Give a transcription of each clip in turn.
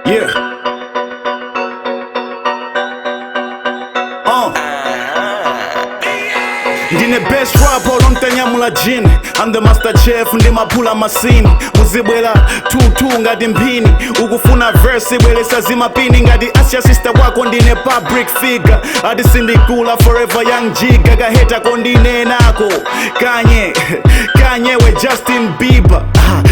Yeah. Ndine best rapper olomtanyamula jini. I'm the master chef ndimapula masini. Muzibwela tutu ngati mphini. Ukufuna verse ibwelesa zimapini. Ngati Asya sister wako ndine public figure. Ati sindikula forever young jiga. Kaheta kondine nako Kanye we Justin Bieber.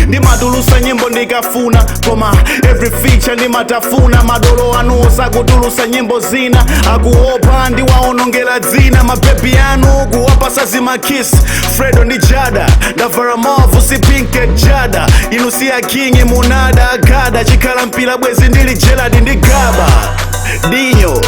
Ndimatulusa nyimbo ndikafuna. Koma every feature ndimatafuna. Madolo anu sakutulusa nyimbo zina. Akuopa ndiwaonongela dzina. Mabebi anu kuwapasa zimakisi. Fredo ndi Jada ndavara mavu si pinke Jada. Inu siya kingi munada agada. Chikhala mpila bwezi ndili jeladi ndi gaba. Dinyo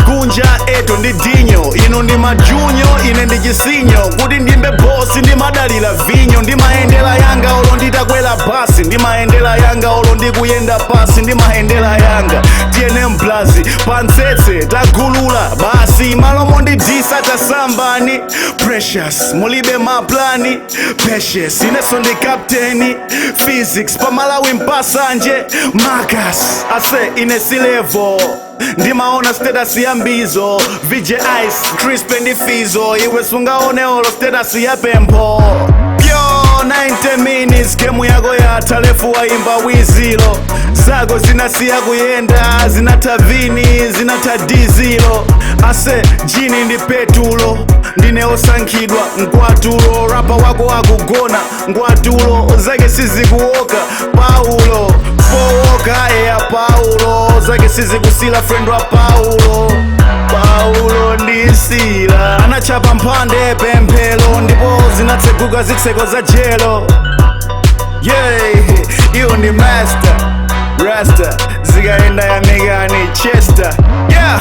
kunja eto ndi dinyo. Inu ndi majunyo ine ndi chisinyo. Kuti ndimbe bosi ndimadalila vinyo. Ndimaendela yanga olo nditakwela basi. Ndimaendela yanga olo ndikuyenda pasi. Ndimaendela yanga TNM blazi pansetse tagulula basi. Malomo ndi disa tasambani. Precious mulibe maplani. Precious ineso ndi kapteni. Physics pamalawi mpasanje. Marcus ase inesi level. Ndimaona status ya mbizo. VJ Ice, Crisp ndi Fizo. Iwe sungaone olo status ya pempo. Pyo 90 minutes kemu yako ya talefu waimba wizilo. Zako zinasiya kuyenda. Zinata vini, zinata dizilo. Ase jini ndi petulo. Ndine osankhidwa nkwatulo. Rapa wako wakugona nkwatulo. Zake sizikuoka Paulo. Powoka ya Paulo. Zake sizikusila friend wa Paulo ndisila. Anachapa mpande pemphelo. Ndipo zinatseguka zitseko za jelo. Yeah, iyo ndi master Rasta zikaenda ya Megani Chester. Yeah.